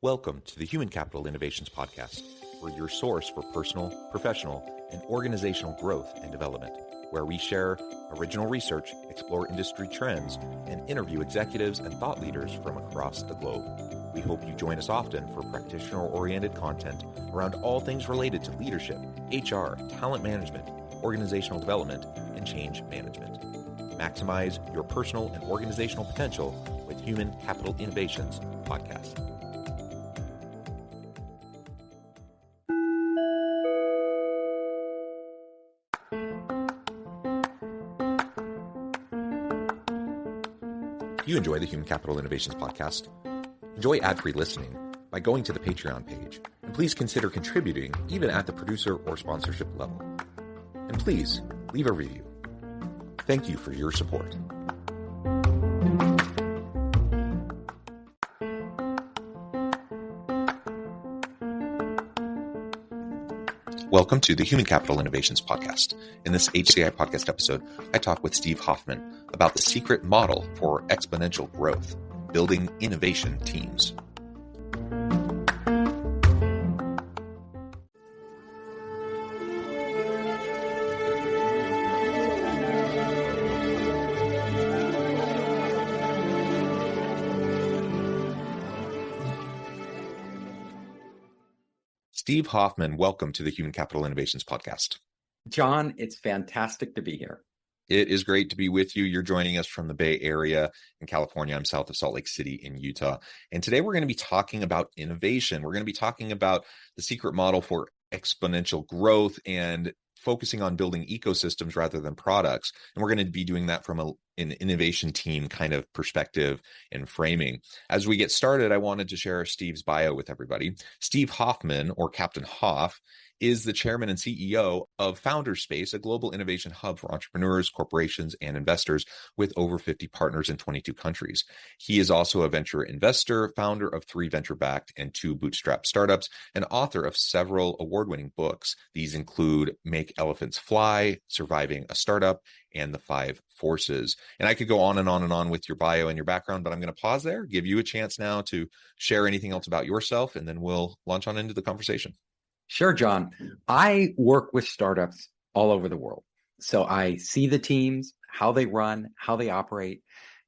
Welcome to the Human Capital Innovations Podcast. We're your source for personal, professional, and organizational growth and development, where we share original research, explore industry trends, and interview executives and thought leaders from across the globe. We hope you join us often for practitioner-oriented content around all things related to leadership, HR, talent management, organizational development, and change management. Maximize your personal and organizational potential with Human Capital Innovations Podcast. If you enjoy the Human Capital Innovations Podcast, enjoy ad-free listening by going to the Patreon page, and please consider contributing even at the producer or sponsorship level. And please leave a review. Thank you for your support. Welcome to the Human Capital Innovations Podcast. In this HCI podcast episode, I talk with Steve Hoffman about the secret model for exponential growth, building innovation teams. Steve Hoffman, welcome to the Human Capital Innovations Podcast. John, it's fantastic to be here. It is great to be with you. You're joining us from the Bay Area in California. I'm south of Salt Lake City in Utah. And today we're going to be talking about innovation. We're going to be talking about the secret model for exponential growth and focusing on building ecosystems rather than products. And we're going to be doing that from an innovation team kind of perspective and framing. As we get started, I wanted to share Steve's bio with everybody. Steve Hoffman, or Captain Hoff, is the chairman and CEO of Founderspace, a global innovation hub for entrepreneurs, corporations, and investors with over 50 partners in 22 countries. He is also a venture investor, founder of 3 venture-backed and 2 bootstrap startups, and author of several award-winning books. These include Make Elephants Fly, Surviving a Startup, and The 5 Forces. And I could go on and on and on with your bio and your background, but I'm going to pause there, give you a chance now to share anything else about yourself, and then we'll launch on into the conversation. Sure, John. I work with startups all over the world. So I see the teams, how they run, how they operate.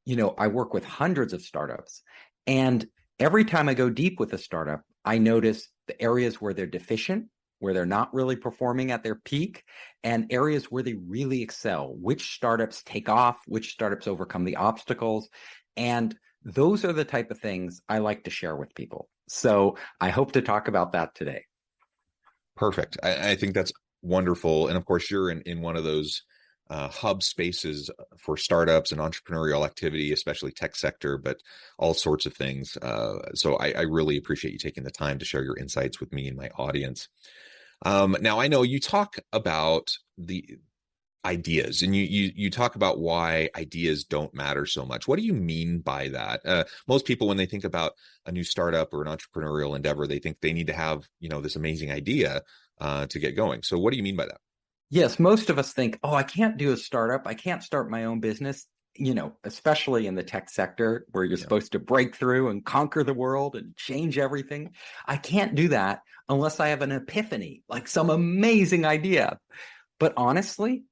I work with hundreds of startups. And every time I go deep with a startup, I notice the areas where they're deficient, where they're not really performing at their peak, and areas where they really excel, which startups take off, which startups overcome the obstacles. And those are the type of things I like to share with people. So I hope to talk about that today. Perfect. I think that's wonderful. And of course, you're in one of those hub spaces for startups and entrepreneurial activity, especially tech sector, but all sorts of things. So I really appreciate you taking the time to share your insights with me and my audience. Now, I know you talk about the ideas and you talk about why ideas don't matter so much. What do you mean by that? Most people, when they think about a new startup or an entrepreneurial endeavor, they think they need to have, this amazing idea to get going. So what do you mean by that? Yes, most of us think, I can't do a startup. I can't start my own business, especially in the tech sector where you're supposed to break through and conquer the world and change everything. I can't do that unless I have an epiphany, like some amazing idea. But honestly,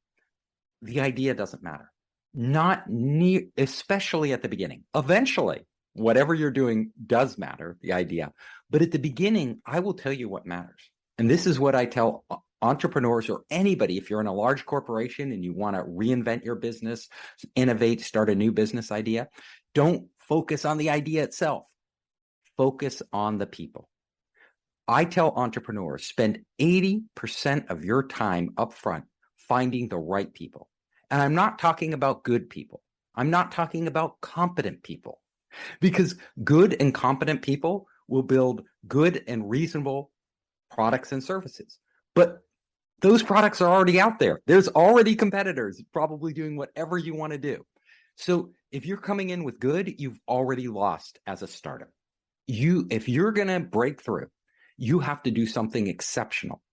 the idea doesn't matter. Not near, especially at the beginning. Eventually, whatever you're doing does matter, the idea. But at the beginning, I will tell you what matters. And this is what I tell entrepreneurs or anybody. If you're in a large corporation and you want to reinvent your business, innovate, start a new business idea, don't focus on the idea itself. Focus on the people. I tell entrepreneurs, spend 80% of your time up front finding the right people. And I'm not talking about good people. I'm not talking about competent people, because good and competent people will build good and reasonable products and services. But those products are already out there. There's already competitors probably doing whatever you want to do. So if you're coming in with good, you've already lost as a startup. If you're going to break through, you have to do something exceptional.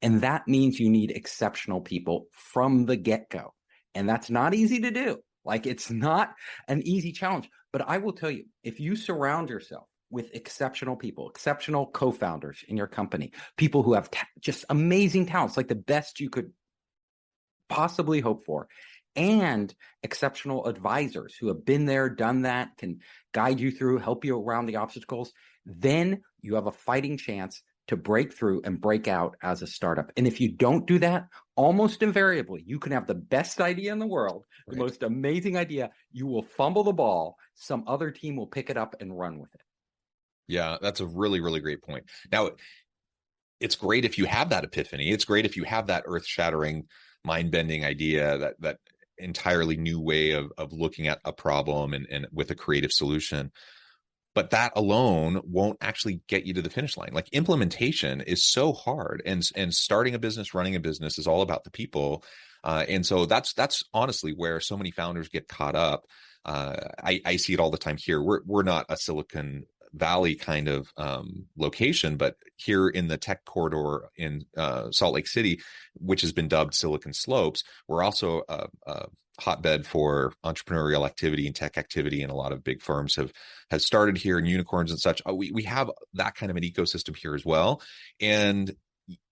And that means you need exceptional people from the get-go. And that's not easy to do. Like, it's not an easy challenge. But I will tell you, if you surround yourself with exceptional people, exceptional co-founders in your company, people who have just amazing talents, like the best you could possibly hope for, and exceptional advisors who have been there, done that, can guide you through, help you around the obstacles, then you have a fighting chance to break through and break out as a startup. And if you don't do that, almost invariably, you can have the best idea in the world, the most amazing idea. You will fumble the ball. Some other team will pick it up and run with it. Yeah, that's a really, really great point. Now, it's great if you have that epiphany. It's great if you have that earth-shattering, mind-bending idea, that entirely new way of looking at a problem and with a creative solution. But that alone won't actually get you to the finish line. Like, implementation is so hard, and starting a business, running a business is all about the people. And so that's honestly where so many founders get caught up. I see it all the time here. We're not a Silicon Valley kind of location, but here in the tech corridor in Salt Lake City, which has been dubbed Silicon Slopes, we're also a hotbed for entrepreneurial activity and tech activity, and a lot of big firms have started here, and unicorns and such. We have that kind of an ecosystem here as well, and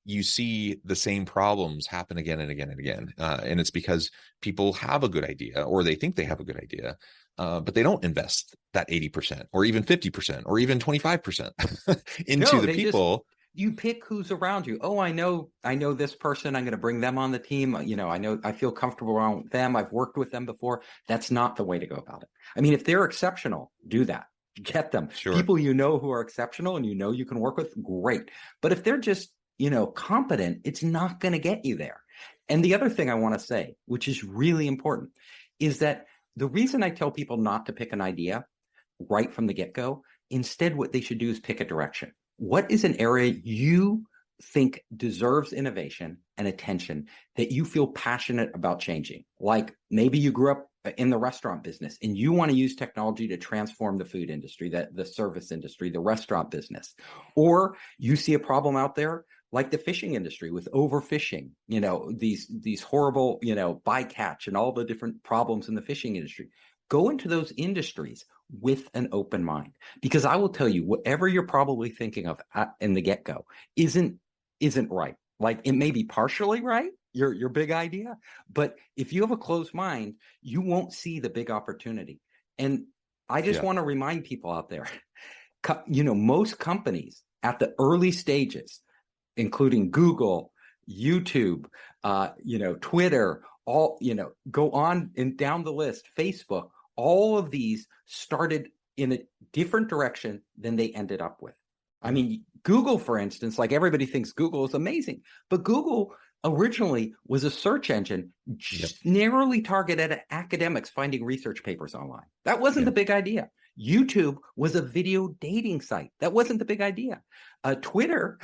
you see the same problems happen again and again and again, and it's because people have a good idea, or they think they have a good idea, but they don't invest that 80% or even 50% or even 25% into the people. You pick who's around you. Oh, I know this person. I'm going to bring them on the team. I feel comfortable around them. I've worked with them before. That's not the way to go about it. I mean, if they're exceptional, do that. Get them. Sure. People who are exceptional and you can work with, great. But if they're just, competent, it's not going to get you there. And the other thing I want to say, which is really important, is that the reason I tell people not to pick an idea right from the get-go, instead what they should do is pick a direction. What is an area you think deserves innovation and attention that you feel passionate about changing? Like maybe you grew up in the restaurant business and you want to use technology to transform the food industry, the service industry, the restaurant business. Or you see a problem out there like the fishing industry with overfishing, these horrible, bycatch and all the different problems in the fishing industry. Go into those industries with an open mind, because I will tell you, whatever you're probably thinking of in the get-go isn't right. Like, it may be partially right, your big idea, but if you have a closed mind, you won't see the big opportunity. And I just want to remind people out there, most companies at the early stages, including Google, YouTube, Twitter, all, go on and down the list, Facebook, all of these started in a different direction than they ended up with. I mean, Google, for instance, like everybody thinks Google is amazing, but Google originally was a search engine narrowly targeted at academics finding research papers online. That wasn't the big idea. YouTube was a video dating site. That wasn't the big idea. Twitter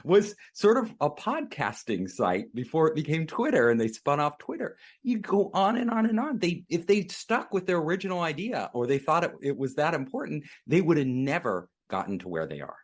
was sort of a podcasting site before it became Twitter, and they spun off Twitter. You go on and on and on. If they stuck with their original idea, or they thought it was that important, they would have never gotten to where they are.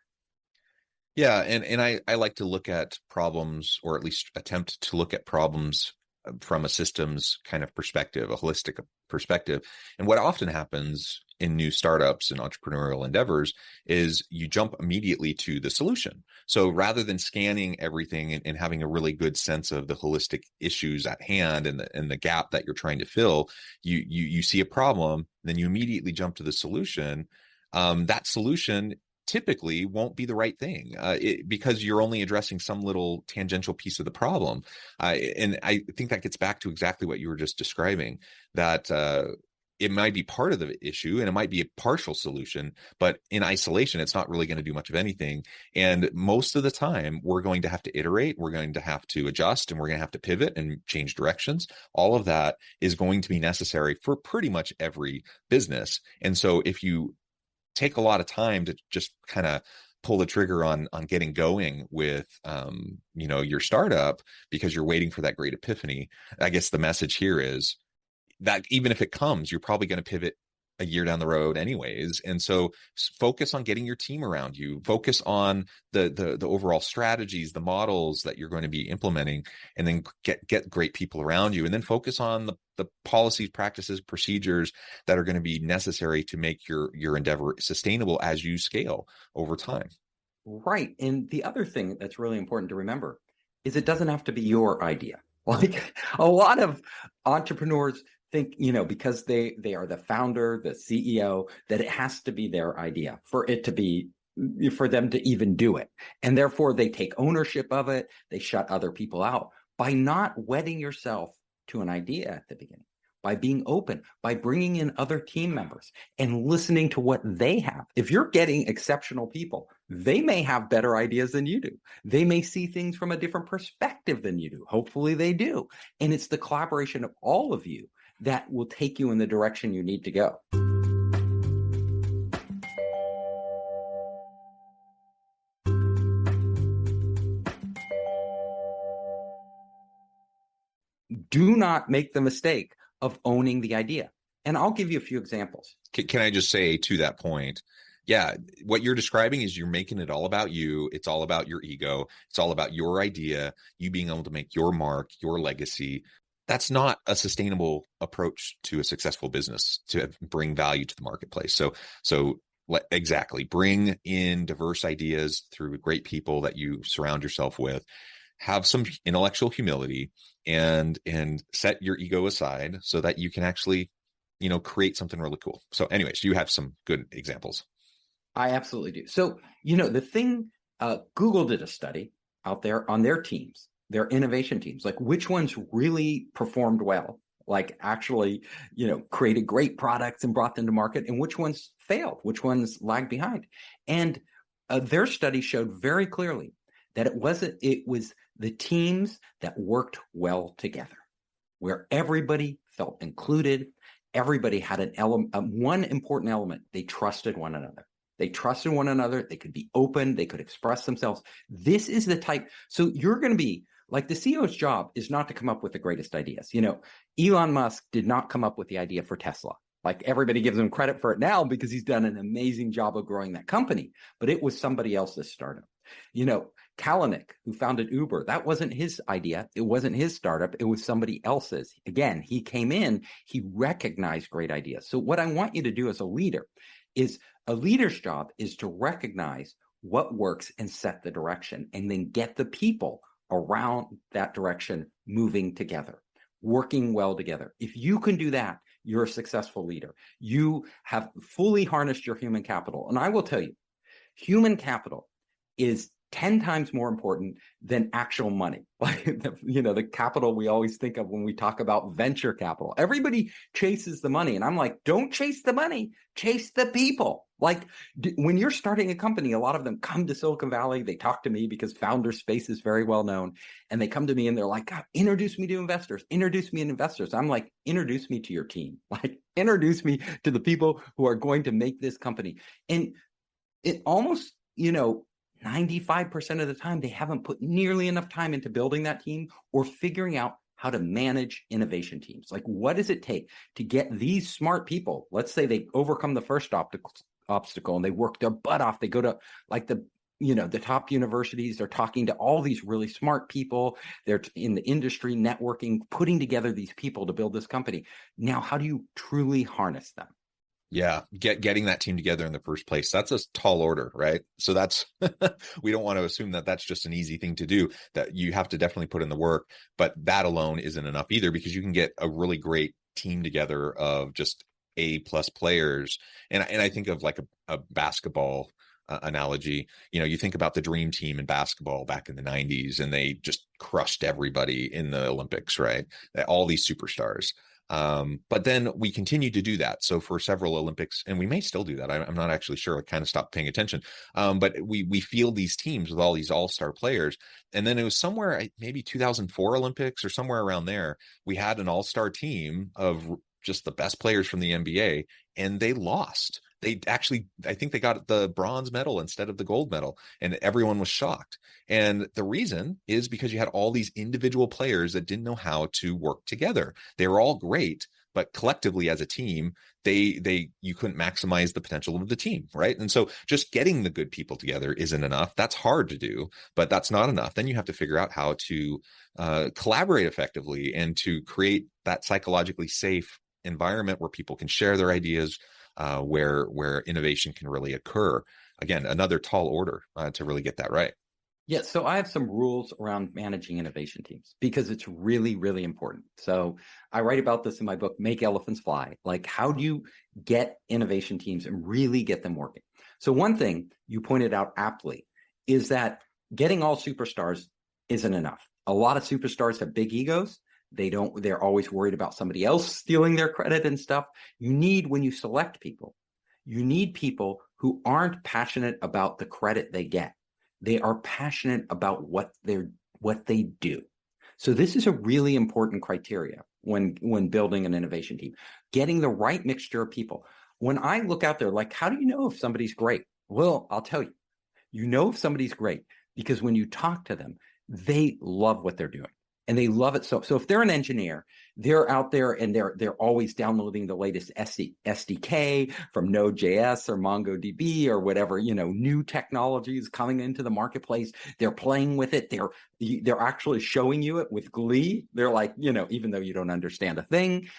Yeah, and I like to look at problems, or at least attempt to look at problems from a systems kind of perspective, a holistic perspective. And what often happens in new startups and entrepreneurial endeavors is you jump immediately to the solution. So rather than scanning everything and having a really good sense of the holistic issues at hand and the gap that you're trying to fill, you see a problem, then you immediately jump to the solution. That solution typically won't be the right thing because you're only addressing some little tangential piece of the problem. And I think that gets back to exactly what you were just describing, that it might be part of the issue and it might be a partial solution, but in isolation, it's not really going to do much of anything. And most of the time, we're going to have to iterate, we're going to have to adjust, and we're going to have to pivot and change directions. All of that is going to be necessary for pretty much every business. And so if you take a lot of time to just kind of pull the trigger on getting going with your startup because you're waiting for that great epiphany, I guess the message here is that even if it comes, you're probably going to pivot a year down the road anyways. And so focus on getting your team around you, focus on the overall strategies, the models that you're going to be implementing, and then get great people around you, and then focus on the policies, practices, procedures that are going to be necessary to make your endeavor sustainable as you scale over time. Right. And the other thing that's really important to remember is it doesn't have to be your idea. Like a lot of entrepreneurs think, because they are the founder, the CEO, that it has to be their idea for them to even do it. And therefore they take ownership of it. They shut other people out by not wedding yourself to an idea at the beginning, by being open, by bringing in other team members and listening to what they have. If you're getting exceptional people, they may have better ideas than you do. They may see things from a different perspective than you do. Hopefully they do. And it's the collaboration of all of you that will take you in the direction you need to go. Do not make the mistake of owning the idea. And I'll give you a few examples. Can I just say to that point, yeah, what you're describing is you're making it all about you. It's all about your ego. It's all about your idea, you being able to make your mark, your legacy. That's not a sustainable approach to a successful business to bring value to the marketplace. So exactly, bring in diverse ideas through great people that you surround yourself with. Have some intellectual humility and set your ego aside so that you can actually, create something really cool. So anyways, you have some good examples. I absolutely do. So, the thing, Google did a study out there on their teams, their innovation teams, like which ones really performed well, like actually, created great products and brought them to market, and which ones failed, which ones lagged behind. And their study showed very clearly that it was the teams that worked well together, where everybody felt included. Everybody had one important element. They trusted one another. They trusted one another. They could be open. They could express themselves. This is the type. So you're going to be like, the CEO's job is not to come up with the greatest ideas. Elon Musk did not come up with the idea for Tesla. Like, everybody gives him credit for it now because he's done an amazing job of growing that company, but it was somebody else's startup. Kalanick, who founded Uber, that wasn't his idea. It wasn't his startup. It was somebody else's. Again, he came in, he recognized great ideas. So what I want you to do as a leader is, a leader's job is to recognize what works and set the direction, and then get the people around that direction moving together, working well together. If you can do that, you're a successful leader. You have fully harnessed your human capital. And I will tell you, human capital is 10 times more important than actual money. Like, the capital we always think of when we talk about venture capital. Everybody chases the money. And I'm like, don't chase the money, chase the people. Like, when you're starting a company, a lot of them come to Silicon Valley. They talk to me because founder space is very well known. And they come to me and they're like, God, introduce me to investors. Introduce me to investors. I'm like, introduce me to your team. Like, introduce me to the people who are going to make this company. And it almost, 95% of the time, they haven't put nearly enough time into building that team or figuring out how to manage innovation teams. Like, what does it take to get these smart people? Let's say they overcome the first obstacle and they work their butt off. They go to like the top universities. They're talking to all these really smart people. They're in the industry, networking, putting together these people to build this company. Now, how do you truly harness them? Yeah, getting that team together in the first place, that's a tall order, right? So that's we don't want to assume that that's just an easy thing to do, that you have to definitely put in the work, but that alone isn't enough either, because you can get a really great team together of just A+ players. And I think of like a basketball analogy. You think about the dream team in basketball back in the 90s, and they just crushed everybody in the Olympics, right? All these superstars. But then we continued to do that. So for several Olympics, and we may still do that. I'm not actually sure. I kind of stopped paying attention. But we field these teams with all these all-star players. And then it was somewhere, maybe 2004 Olympics or somewhere around there, we had an all-star team of just the best players from the NBA, and they lost. I think they got the bronze medal instead of the gold medal, and everyone was shocked. And the reason is because you had all these individual players that didn't know how to work together. They were all great, but collectively as a team, you couldn't maximize the potential of the team, right? And so just getting the good people together isn't enough. That's hard to do, but that's not enough. Then you have to figure out how to collaborate effectively and to create that psychologically safe environment where people can share their ideas, where innovation can really occur. Again, another tall order to really get that right. Yeah, so I have some rules around managing innovation teams because it's really, really important. So I write about this in my book, Make Elephants Fly. Like, how do you get innovation teams and really get them working? So one thing you pointed out aptly is that getting all superstars isn't enough. A lot of superstars have big egos. They're always worried about somebody else stealing their credit and stuff. When you select people, you need people who aren't passionate about the credit they get. They are passionate about what they do. So this is a really important criteria when building an innovation team, getting the right mixture of people. When I look out there, like, how do you know if somebody's great? Well, I'll tell you, you know if somebody's great because when you talk to them, they love what they're doing. And they love it. So if they're an engineer, they're out there and they're always downloading the latest SDK from Node.js or MongoDB or whatever, new technologies coming into the marketplace. They're playing with it. They're actually showing you it with glee. They're like, even though you don't understand a thing,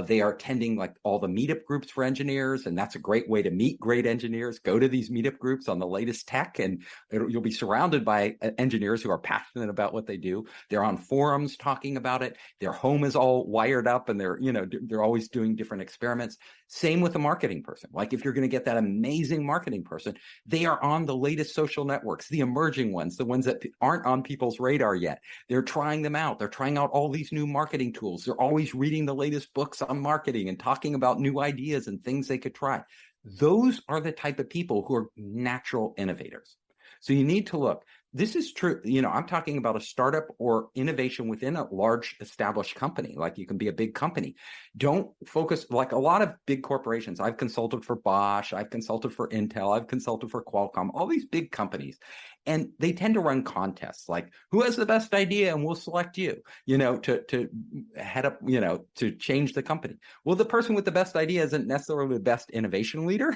they are attending like all the meetup groups for engineers. And that's a great way to meet great engineers. Go to these meetup groups on the latest tech and you'll be surrounded by engineers who are passionate about what they do. They're on forums talking about it. Their home is all wired up and they're always doing different experiments. Same with a marketing person. Like if you're going to get that amazing marketing person, they are on the latest social networks, the emerging ones, the ones that aren't on people's radar yet. They're trying them out. They're trying out all these new marketing tools. They're always reading the latest books on marketing and talking about new ideas and things they could try. Those are the type of people who are natural innovators. So you need to look. This is true. I'm talking about a startup or innovation within a large established company. Like you can be a big company. Don't focus like a lot of big corporations. I've consulted for Bosch. I've consulted for Intel. I've consulted for Qualcomm, all these big companies. And they tend to run contests like who has the best idea and we'll select you, to head up, to change the company. Well, the person with the best idea isn't necessarily the best innovation leader.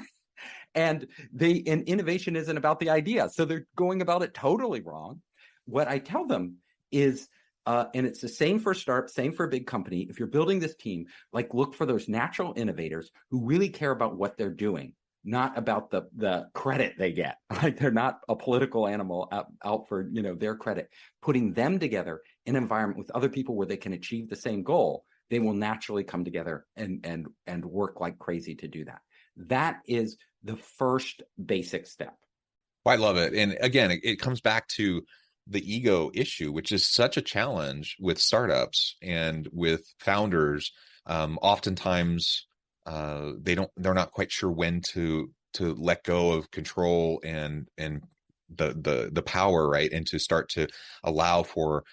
And innovation isn't about the idea. So they're going about it totally wrong. What I tell them is, and it's the same for a startup, same for a big company. If you're building this team, like look for those natural innovators who really care about what they're doing, not about the credit they get. Like they're not a political animal out for, their credit. Putting them together in an environment with other people where they can achieve the same goal, they will naturally come together and work like crazy to do that. That is the first basic step. I love it. And again, it comes back to the ego issue, which is such a challenge with startups and with founders. Oftentimes, they're not quite sure when to let go of control and the power, right, and to start to allow for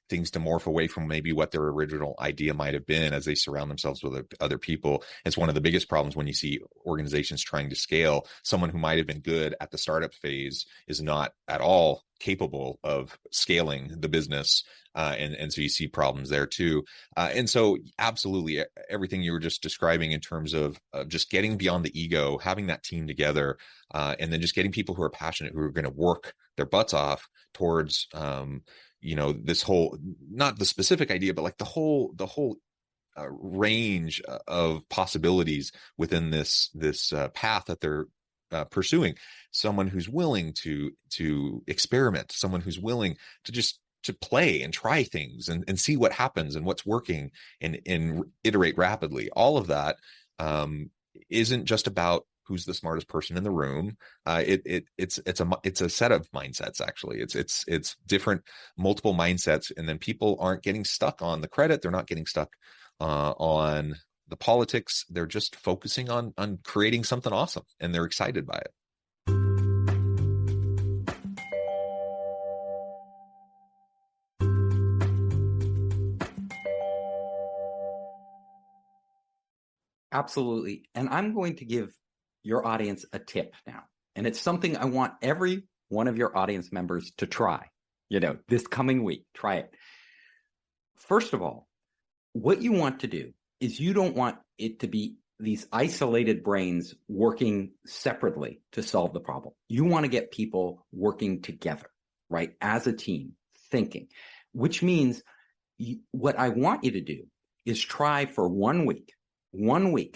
things to morph away from maybe what their original idea might have been as they surround themselves with other people. It's one of the biggest problems when you see organizations trying to scale. Someone who might have been good at the startup phase is not at all capable of scaling the business. And so you see problems there too. And so absolutely everything you were just describing in terms of just getting beyond the ego, having that team together, and then just getting people who are passionate, who are going to work their butts off towards, this whole, not the specific idea, but like the whole range of possibilities within this path that they're pursuing. Someone who's willing to experiment, someone who's willing to play and try things and see what happens and what's working and iterate rapidly. All of that isn't just about who's the smartest person in the room. It's a set of mindsets. Actually, it's different, multiple mindsets, and then people aren't getting stuck on the credit. They're not getting stuck on the politics. They're just focusing on creating something awesome, and they're excited by it. Absolutely. And I'm going to give your audience a tip now. And it's something I want every one of your audience members to try, this coming week. Try it. First of all, what you want to do is you don't want it to be these isolated brains working separately to solve the problem. You want to get people working together, right? As a team, thinking, which means what I want you to do is try for 1 week,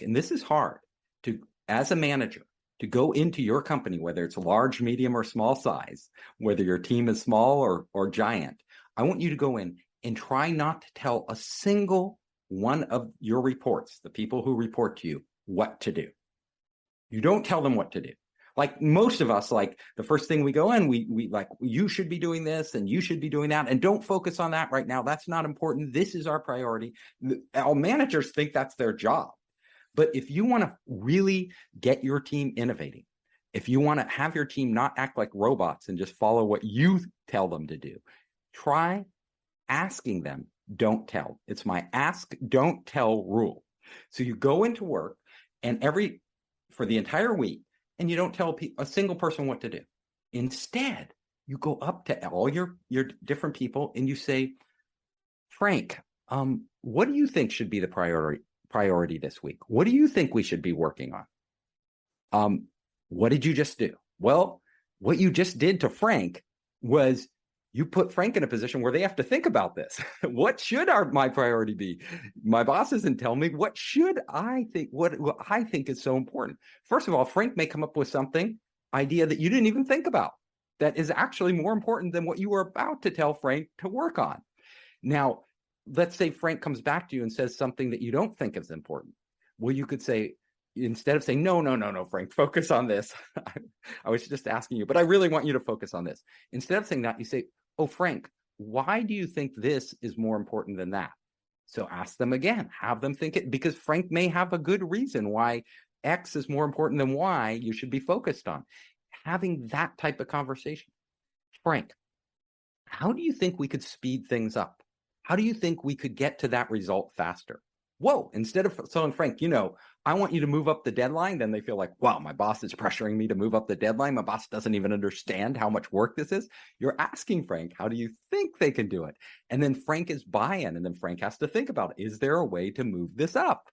and this is hard, to, as a manager, to go into your company, whether it's large, medium, or small size, whether your team is small or giant. I want you to go in and try not to tell a single one of your reports, the people who report to you, what to do. You don't tell them what to do. Like most of us, like the first thing we go in, we like, you should be doing this and you should be doing that. And don't focus on that right now. That's not important. This is our priority. Our managers think that's their job. But if you want to really get your team innovating, if you want to have your team not act like robots and just follow what you tell them to do, try asking them, don't tell. It's my ask, don't tell rule. So you go into work and for the entire week, and you don't tell a single person what to do. Instead, you go up to all your different people and you say, Frank, what do you think should be the priority this week? What do you think we should be working on? What did you just do? Well, what you just did to Frank was you put Frank in a position where they have to think about this. What should my priority be? My boss doesn't tell me. What should I think? What I think is so important. First of all, Frank may come up with idea that you didn't even think about that is actually more important than what you were about to tell Frank to work on. Now, let's say Frank comes back to you and says something that you don't think is important. Well, you could say, instead of saying, no, Frank, focus on this. I was just asking you, but I really want you to focus on this. Instead of saying that, you say, oh, Frank, why do you think this is more important than that? So ask them again, have them think it, because Frank may have a good reason why X is more important than Y you should be focused on. Having that type of conversation. Frank, how do you think we could speed things up? How do you think we could get to that result faster? Whoa, instead of telling Frank, I want you to move up the deadline, then they feel like, wow, my boss is pressuring me to move up the deadline. My boss doesn't even understand how much work this is. You're asking Frank, how do you think they can do it? And then Frank is buy-in, and then Frank has to think about, is there a way to move this up?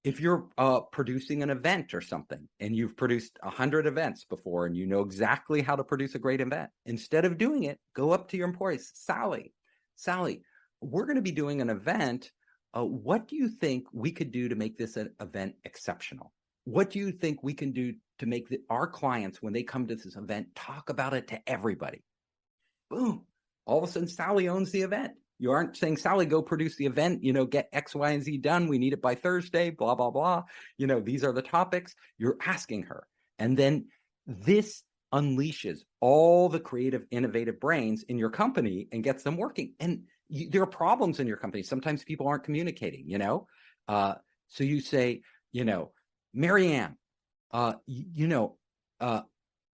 If you're producing an event or something, and you've produced 100 events before, and you know exactly how to produce a great event, instead of doing it, go up to your employees. Sally, we're going to be doing an event. What do you think we could do to make this an event exceptional? What do you think we can do to make our clients, when they come to this event, talk about it to everybody? Boom. All of a sudden, Sally owns the event. You aren't saying, Sally, go produce the event, get X, Y, and Z done. We need it by Thursday, blah, blah, blah. These are the topics. You're asking her. And then this unleashes all the creative, innovative brains in your company and gets them working. And there are problems in your company. Sometimes people aren't communicating, so you say, Marianne,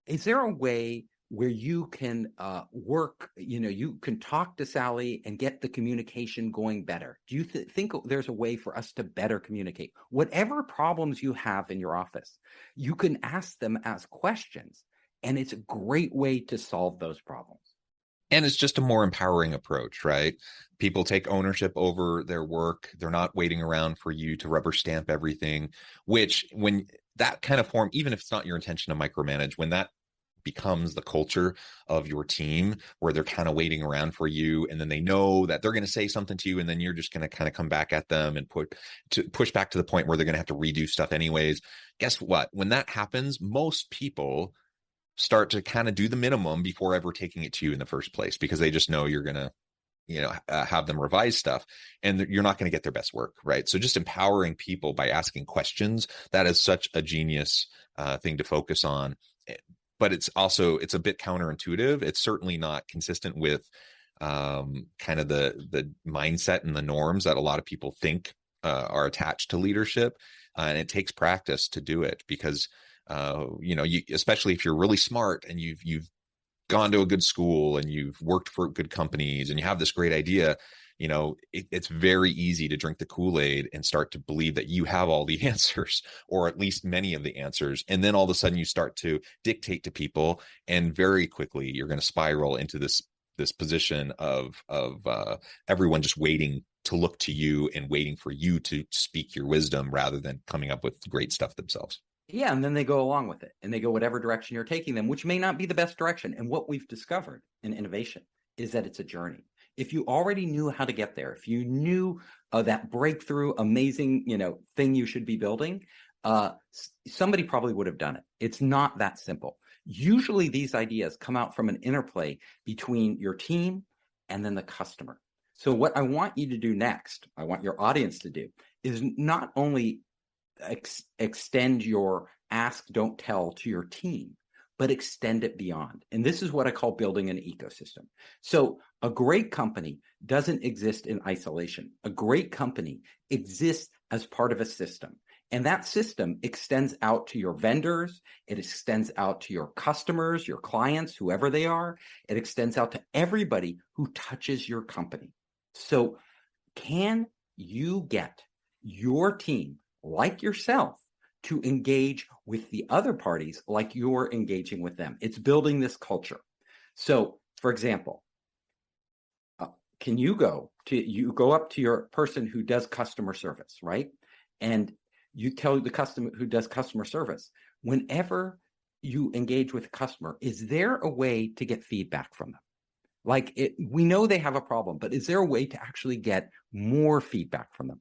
is there a way where you can work, you can talk to Sally and get the communication going better? Do you think there's a way for us to better communicate? Whatever problems you have in your office, you can ask them as questions, and it's a great way to solve those problems. And it's just a more empowering approach, right? People take ownership over their work. They're not waiting around for you to rubber stamp everything, which when that kind of form, even if it's not your intention to micromanage, when that becomes the culture of your team, where they're kind of waiting around for you, and then they know that they're going to say something to you, and then you're just going to kind of come back at them and push back to the point where they're going to have to redo stuff anyways. Guess what? When that happens, most people start to kind of do the minimum before ever taking it to you in the first place, because they just know you're going to have them revise stuff, and you're not going to get their best work, right? So just empowering people by asking questions, that is such a genius thing to focus on. But it's a bit counterintuitive. It's certainly not consistent with kind of the mindset and the norms that a lot of people think are attached to leadership. And it takes practice to do it, because especially if you're really smart and you've gone to a good school and you've worked for good companies and you have this great idea, it's very easy to drink the Kool-Aid and start to believe that you have all the answers, or at least many of the answers. And then all of a sudden you start to dictate to people, and very quickly you're going to spiral into this position of everyone just waiting to look to you and waiting for you to speak your wisdom rather than coming up with great stuff themselves. Yeah, and then they go along with it, and they go whatever direction you're taking them, which may not be the best direction. And what we've discovered in innovation is that it's a journey. If you already knew how to get there, if you knew that breakthrough, amazing, thing you should be building, somebody probably would have done it. It's not that simple. Usually these ideas come out from an interplay between your team and then the customer. So what I want you to do next, I want your audience to do, is not only extend your ask, don't tell to your team, but extend it beyond. And this is what I call building an ecosystem. So a great company doesn't exist in isolation. A great company exists as part of a system. And that system extends out to your vendors. It extends out to your customers, your clients, whoever they are. It extends out to everybody who touches your company. So can you get your team, like yourself, to engage with the other parties like you're engaging with them? It's building this culture. So, for example, can you go up to your person who does customer service, right? And you tell the customer who does customer service, whenever you engage with a customer, is there a way to get feedback from them? We know they have a problem, but is there a way to actually get more feedback from them?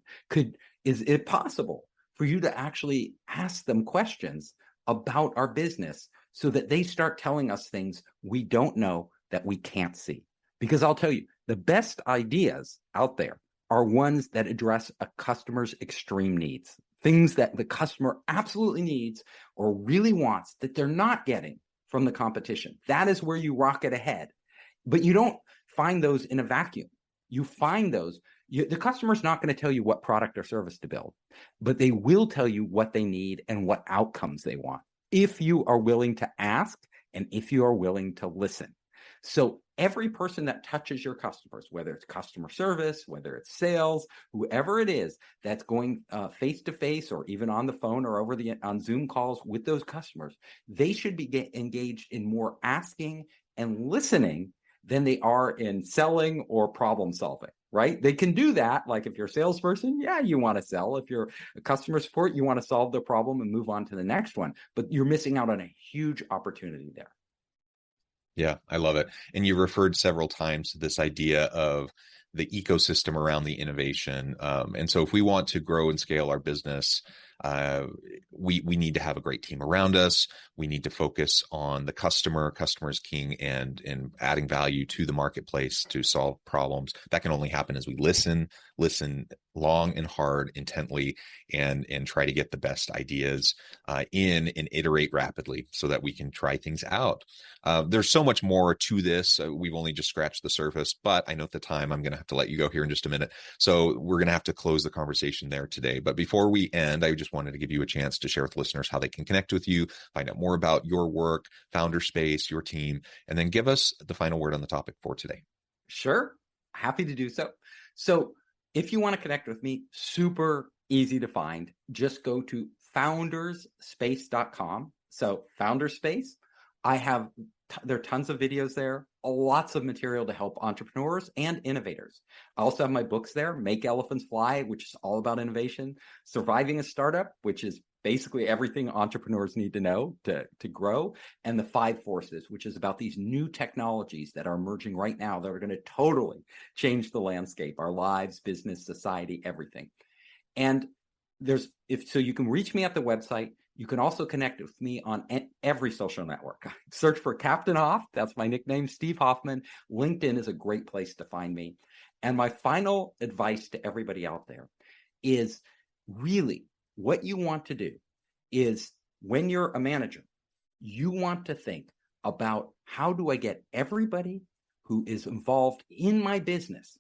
Is it possible for you to actually ask them questions about our business so that they start telling us things we don't know that we can't see? Because I'll tell you, the best ideas out there are ones that address a customer's extreme needs, things that the customer absolutely needs or really wants that they're not getting from the competition. That is where you rocket ahead. But you don't find those in a vacuum. You find those. The customer's not going to tell you what product or service to build, but they will tell you what they need and what outcomes they want if you are willing to ask and if you are willing to listen. So every person that touches your customers, whether it's customer service, whether it's sales, whoever it is that's going face to face or even on the phone or on Zoom calls with those customers, they should be engaged in more asking and listening than they are in selling or problem solving, right? They can do that. Like if you're a salesperson, yeah, you want to sell. If you're a customer support, you want to solve the problem and move on to the next one. But you're missing out on a huge opportunity there. Yeah, I love it. And you referred several times to this idea of the ecosystem around the innovation. And so if we want to grow and scale our business, we need to have a great team around us. We need to focus on the customer. Customer is king, and adding value to the marketplace to solve problems. That can only happen as we listen long and hard, intently, and try to get the best ideas in and iterate rapidly so that we can try things out. There's so much more to this. We've only just scratched the surface, but I know at the time I'm going to have to let you go here in just a minute. So we're going to have to close the conversation there today. But before we end, I just wanted to give you a chance to share with listeners how they can connect with you, find out more about your work, Founder Space, your team, and then give us the final word on the topic for today. Sure. Happy to do so. So if you want to connect with me, super easy to find. Just go to founderspace.com. So Founderspace, there are tons of videos there, lots of material to help entrepreneurs and innovators. I also have my books there, Make Elephants Fly, which is all about innovation, Surviving a Startup, which is basically everything entrepreneurs need to know to grow, and The 5 Forces, which is about these new technologies that are emerging right now that are going to totally change the landscape, our lives, business, society, everything. And so you can reach me at the website. You can also connect with me on every social network. Search for Captain Hoff. That's my nickname, Steve Hoffman. LinkedIn is a great place to find me. And my final advice to everybody out there is really what you want to do is when you're a manager, you want to think about how do I get everybody who is involved in my business,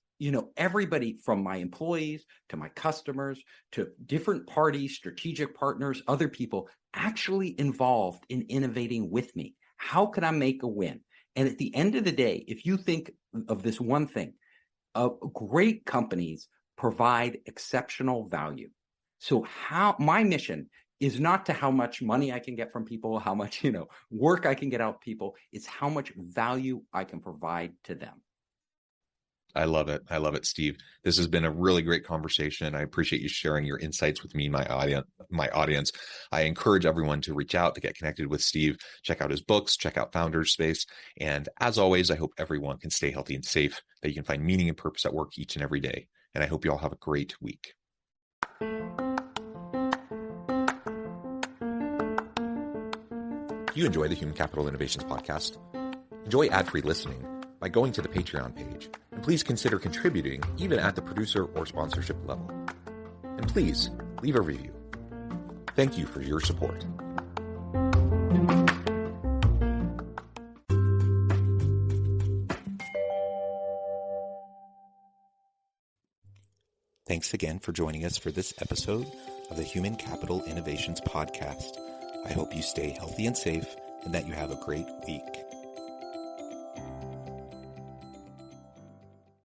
everybody from my employees to my customers to different parties, strategic partners, other people actually involved in innovating with me. How can I make a win? And at the end of the day, if you think of this one thing, great companies provide exceptional value. So my mission is not to how much money I can get from people, how much, work I can get out of people. It's how much value I can provide to them. I love it. I love it, Steve. This has been a really great conversation. I appreciate you sharing your insights with me, my audience. I encourage everyone to reach out to get connected with Steve, check out his books, check out Founders Space. And as always, I hope everyone can stay healthy and safe, that you can find meaning and purpose at work each and every day. And I hope you all have a great week. Do you enjoy the Human Capital Innovations podcast? Enjoy ad-free listening by going to the Patreon page, and please consider contributing even at the producer or sponsorship level. And please leave a review. Thank you for your support. Thanks again for joining us for this episode of the Human Capital Innovations podcast. I hope you stay healthy and safe and that you have a great week.